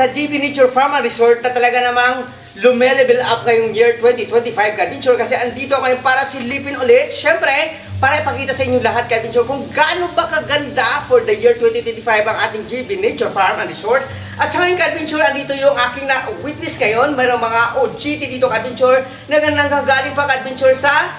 sa GB Nature Farm and Resort na talaga namang lumelevel up ngayong year 2025 ka-adventure kasi andito ako ngayon para silipin ulit. Siyempre, para ipakita sa inyo lahat ka-adventure kung gaano ba kaganda for the year 2025 ang ating GB Nature Farm and Resort. At sa ngayon ka-adventure, andito yung aking na-witness ngayon. Mayroong mga OGT dito ka-adventure na nanggagaling pa ka-adventure sa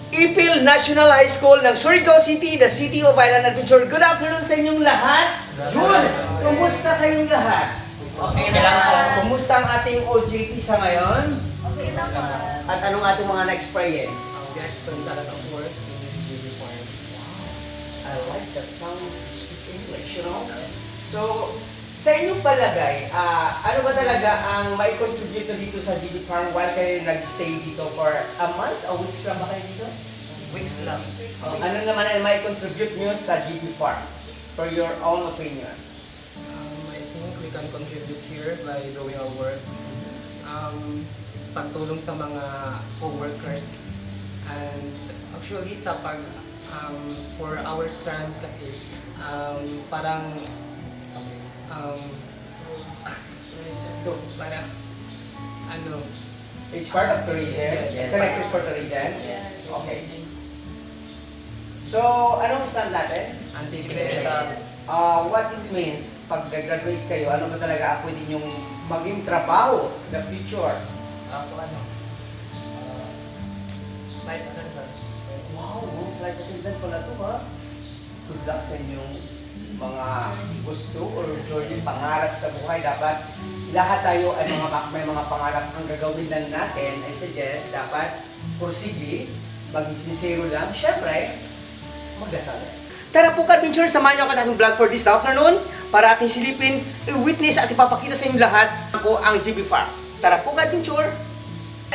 Ipil National High School ng Surigao City, the City of Island Adventure. Good afternoon sa inyong lahat. Jun, kumusta kayong lahat? Okay na lang po. Kumusta ang ating OJT sa ngayon? Okay naman. At anong ating mga na-experience? Jackson, talaga ng work in uniform. I like that sound. Speak English, you know? So, sa inyong palagay, ano ba talaga ang may contribute dito sa GB Farm while kayo nag-stay dito for a month? A weeks lang ba kayo dito? Weeks lang. Ano naman ang may contribute nyo sa GB Farm? For your own opinion. I think we can contribute here by doing our work. Pagtulong sa mga co-workers. And actually sa for our strand kasi, parang parang ano, It's part of tourism? Yes. It's connected for tourism? Yes. Okay. So, anong stand natin? anti-critical. What it means, pag graduate kayo, ano ba talaga pwede nyong maging trabaho the future? Ano? Flight attendant. Wow, flight attendant pala ito ha. Good luck sa inyong mga gusto or journey, pangarap sa buhay. Dapat lahat tayo ay may mga pangarap ang gagawin lang natin. I suggest, dapat pursige, maging sincere lang. Siyempre, magdasal. Tara po ka-adventure, samahan niyo ako sa aking vlog for this afternoon para ating silipin, i-witness at ipapakita sa inyo lahat ako ang GB Farm. Tara po ka-adventure!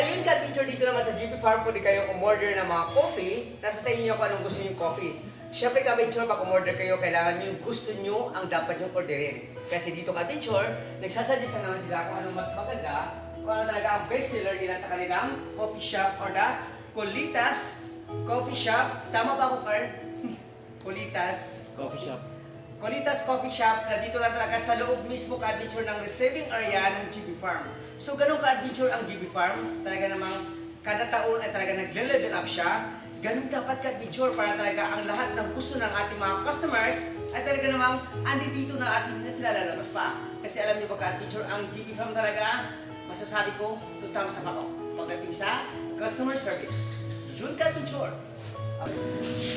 Ayun ka-adventure, dito naman sa GB Farm, pwede kayong umorder ng mga coffee. Nasa sa inyo kung anong gusto nyo yung coffee. Siyempre ka-adventure, pag umorder kayo, kailangan nyo yung gusto nyo ang dapat nyo orderin. Kasi dito ka-adventure, nagsasuggest na naman sila kung anong mas maganda, kung ano talaga ang bestseller nila sa kanilang coffee shop or the Colitas Coffee Shop. Tama ba ako, Carl? Colitas Coffee shop. Colitas Coffee Shop na dito lang talaga sa loob mismo ka-adventure ng receiving area ng GB Farm. So ganun ka-adventure ang GB Farm, talaga namang kada taon ay talaga nagle-level up siya. Ganun dapat ka-adventure para talaga ang lahat ng gusto ng ating mga customers ay talaga namang andito na atin na sila lalabas pa. Kasi alam niyo ba ka-adventure ang GB Farm talaga, masasabi ko, 2 thumbs up ako pagdating sa customer service. Yun ka-adventure.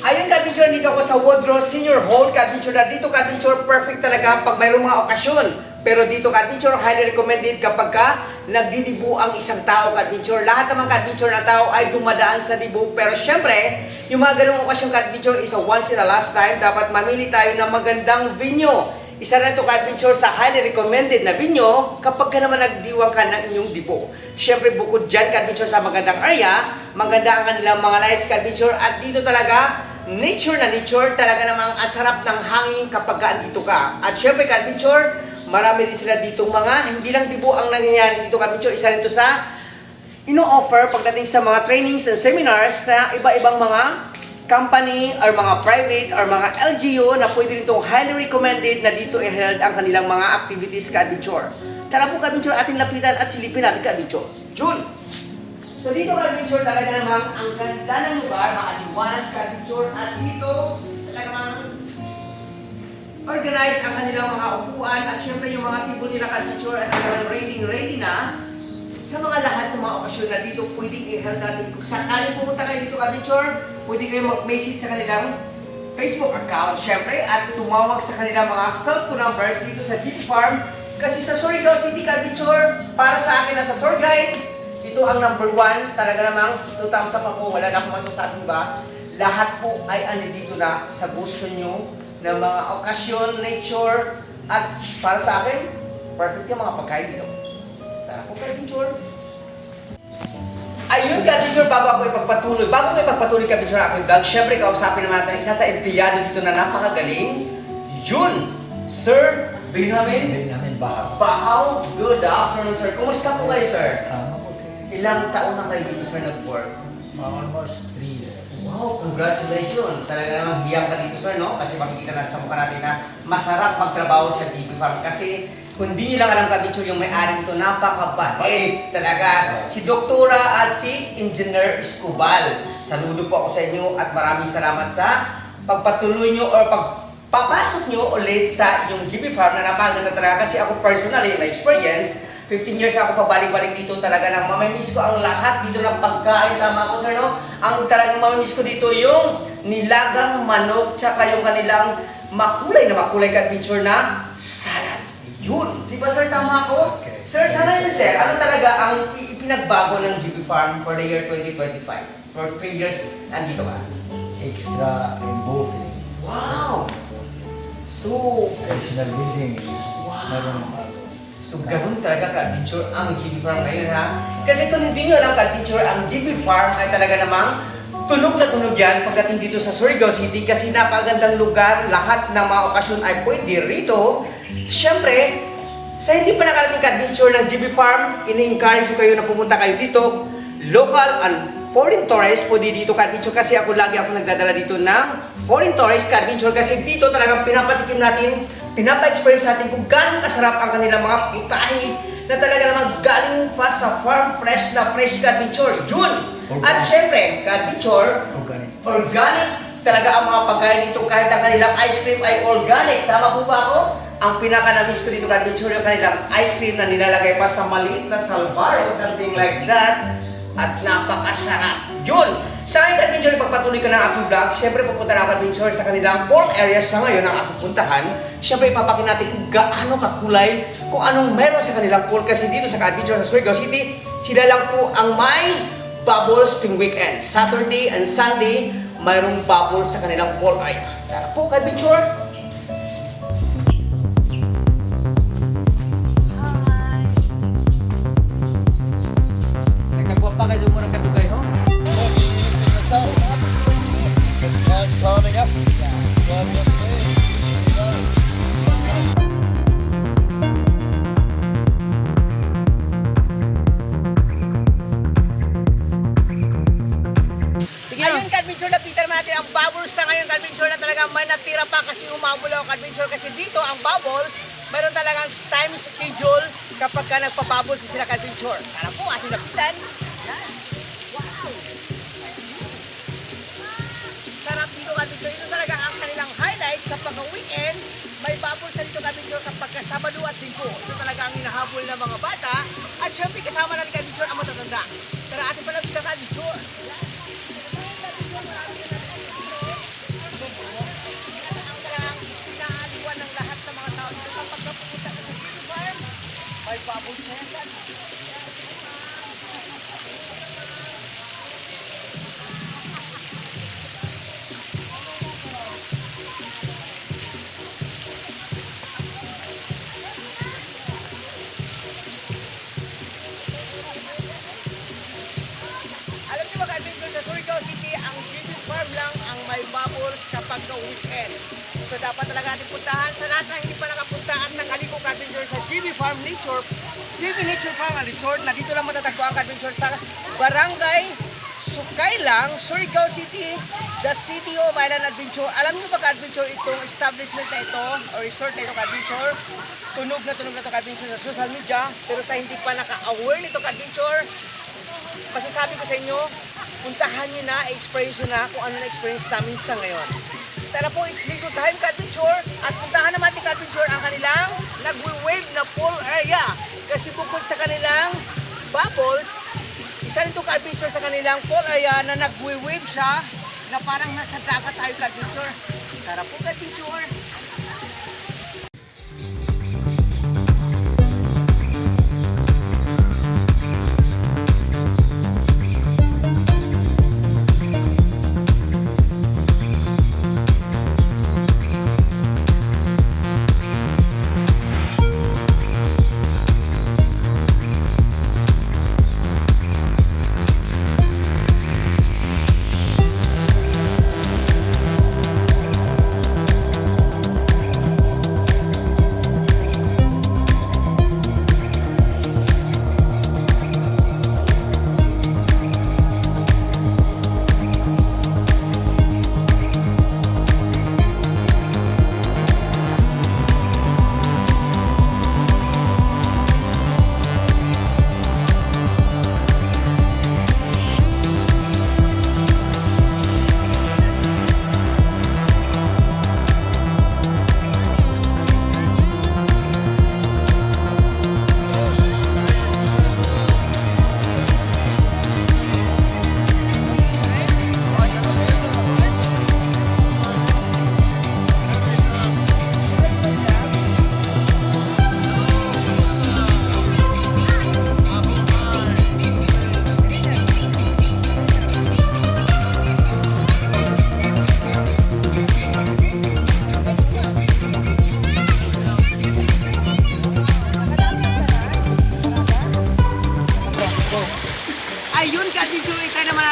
Ayun ka-adventure, dito ako sa Woodrow Senior Hall ka-adventure na dito ka-adventure perfect talaga pag mayroong mga okasyon. Pero dito ka-adventure highly recommended kapag ka nagdidibu ang isang tao ka-adventure. Lahat naman ka-adventure na tao ay dumadaan sa dibu. Pero syempre, yung mga ganung okasyon ka-adventure is a once in a lifetime. Dapat mamili tayo ng magandang venue. Isa na ito ka-adventure sa highly recommended na venue kapag ka naman nagdiwang ka ng inyong dibu. Siyempre, bukod dyan ka-adventure sa magandang area, maganda ang kanilang mga lights ka-adventure at dito talaga, nature na nature, talaga namang ang sarap ng hangin kapag ka andito ka. At siyempre ka-adventure, marami din sila ditong mga, hindi lang dibu ang nangyayari dito ka-adventure, isa rin ito sa ino-offer pagdating sa mga trainings and seminars na iba-ibang mga company or mga private or mga LGU na pwede rin itong highly recommended na dito i-held ang kanilang mga activities ka-adventure. Tara po ka-adventure ating lapitan at silipin natin ka-adventure. June! So dito ka-adventure talaga namang ang ganda ng lugar, makaliwanas ka-adventure at dito talaga namang organize ang kanilang mga upuan at syempre yung mga table nila ka-adventure at talagang ready na sa mga lahat ng mga okasyon na dito pwedeng i-held natin. Kung sakaling pumunta kayo dito ka-adventure, pwede kayo mag-message sa kanilang Facebook account syempre at tumawag sa kanilang mga cellphone numbers dito sa GB Farm. Kasi sa Surigao City ka-adventure, para sa akin as a tour guide, ito ang number 1. Talaga namang 2,000 ako, wala na akong masasabi ba. Lahat po ay andito na sa gusto nyo ng mga okasyon, nature, at para sa akin, perfect yung mga pagkain dito. Tara po ka-adventure. Ayun ka-adventure, bago ko ipagpatuloy ka-adventure ang aking vlog, syempre kausapin naman natin isa sa empleyado dito na napakagaling. Yun, Sir Benjamin Bahaw. Good afternoon, sir. Kumusta po kayo, sir? Okay. Ilang taon na kayo dito, sir, nag-work? Almost 3 years. Wow, congratulations! Talaga namang hiyang ka dito, sir, no? Kasi makikita natin sa mukha natin na masarap magtrabaho sa GB Farm. Kasi Kung di nyo lang alam ka-adventure yung may-ari nito, napakabait talaga. Si Doktora at si Engineer Escobal. Saludo po ako sa inyo at maraming salamat sa pagpatuloy nyo or pagpapasok nyo ulit sa yung GB Farm na napaganda talaga. Kasi ako personally, my experience, 15 years ako pabalik-balik dito talaga nang mamimiss ko ang lahat dito ng pagkain. Tama ako sir, no? Ang talagang mamimiss ko dito yung nilagang manok tsaka yung kanilang makulay ka-adventure na salad. Yun, di ba sir, tama ako? Okay. Sir, sana yun sir, ano talaga ang ipinagbago ng GB Farm for the year 2025? For 3 years, nandito ka. Extra embolting. Wow! So, Additional building. Wow. Meron bago. so ganun talaga ka-adventure ang GB Farm ngayon ha? Kasi kung hindi nyo alam ka-adventure, ang GB Farm ay talaga namang tunog na tunog yan pagdating dito sa Surigao City kasi napagandang lugar, lahat ng mga okasyon ay pwede rito. Siyempre, sa hindi pa nakarating ka-adventure ng GB Farm, ini-encourage ko kayo na pumunta kayo dito. Local and foreign tourists pwede dito ka-adventure kasi ako nagdadala dito ng foreign tourists ka-adventure kasi dito talagang pinapatikim natin, pinapa-experience natin kung gaano kasarap ang kanilang mga putahe na talaga namang galing pa sa farm fresh na fresh ka-adventure. Yun! At syempre, ka-adventure, organic talaga ang mga pagkain dito kahit ang kanilang ice cream ay organic. Tama po ba ako? Ang pinaka-namiss ko dito ka-adventure yung kanilang ice cream na nilalagay pa sa maliit na salbar or something like that. At napakasarap. Yun! Sa aking ka-adventure, pagpatuloy ko ng aking vlog, syempre pupunta na ka-adventure sa kanilang pool areas sa ngayon ang aking puntahan. Syempre ipapakin natin kung gaano kakulay, kung anong meron sa kanilang pool. Kasi dito sa ka-adventure sa Surigao City, sila lang po ang may bubbles tuwing weekend. Saturday and Sunday, mayroong bubbles sa kanilang pool area. Tara po ka-adventure! Nagkagwapa kayo muna kadugay, ho? Ayun, ka-adventure, lapitan natin ang bubbles sa ngayon, ka-adventure na talaga may natira pa kasi umabulaw ang ka-adventure kasi dito ang bubbles, mayroon talagang time schedule kapag ka nagpa-bubbles sila ka-adventure. Tara po, ating lapitan. Yan. Wow! Sarap dito ka-adventure. Ito talaga ang kanilang highlight kapag weekend, may bubbles sa dito ka-adventure kapag Sabado at Linggo. Ito talaga ang hinahabol ng mga bata at syempre kasama natin ka-adventure ang matatanda. Tara, ating palapitan ka-adventure. May bubbles na yan. Alam niyo ba ka-adventure sa Surigao City, ang GB Farm lang ang may bubbles kapag ka weekend. So dapat talaga natin puntahan sa lahat na hindi pa nakapunta at nakaliko ka-adventure sa GB Farm Nature Farm and Resort na dito lang matatagpuan ang ka-adventure sa Barangay Sukailang, Surigao City, the City of Island Adventure. Alam niyo ba ka-adventure itong establishment na ito o resort na ito ka-adventure? Tunog na ito ka-adventure sa social media pero sa hindi pa naka-aware nito ka-adventure, masasabi ko sa inyo, puntahan nyo na, experience nyo na kung ano na-experience namin sa ngayon. Tara po, it's Ligo Time ka-adventure at puntahan naman natin ka-adventure ang kanilang nagwe-wave na pool area. Kasi bukod sa kanilang bubbles, isa rin itong ka-adventure sa kanilang pool area na nagwe-wave siya na parang nasa dagat tayo ka-adventure. Tara po ka-adventure!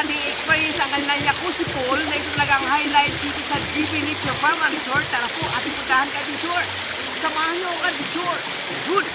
natin experience ang kanilang jacuzzi pool na ito talagang highlight dito sa GB Nature Farm and Resort. Tara po, ating puntahan ka dito. Samahan nyo ka dito. Good!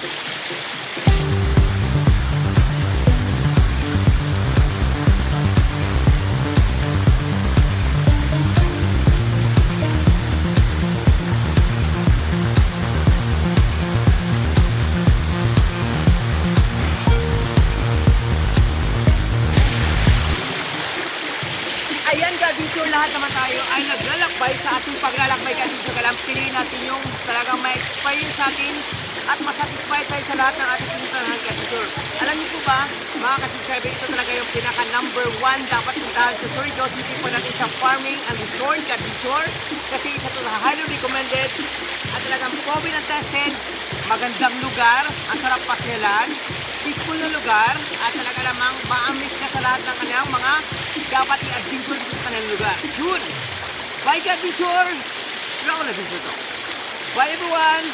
Ayan ka dito, lahat naman tayo ay naglalakbay sa ating paglalakbay ka dito. Kailangan piliin natin yung talagang may experience natin at masatisfied tayo sa lahat ng ating pinuntahan ka dito. Alam niyo po ba, mga kasubscriber, ito talaga yung pinaka #1 dapat puntahan sa Surigao City po natin sa farming and resort ka dito. Kasi isa ito na highly recommended at talagang COVID and tested, magandang lugar, ang sarap pasyalan, peaceful na lugar at talaga namang ma-amaze ka sa lahat ng kanyang mga dapat i-adventure dito sa kanilang lugar. Yun! Bye ka, adventure! Wala ko na adventure to. Bye everyone!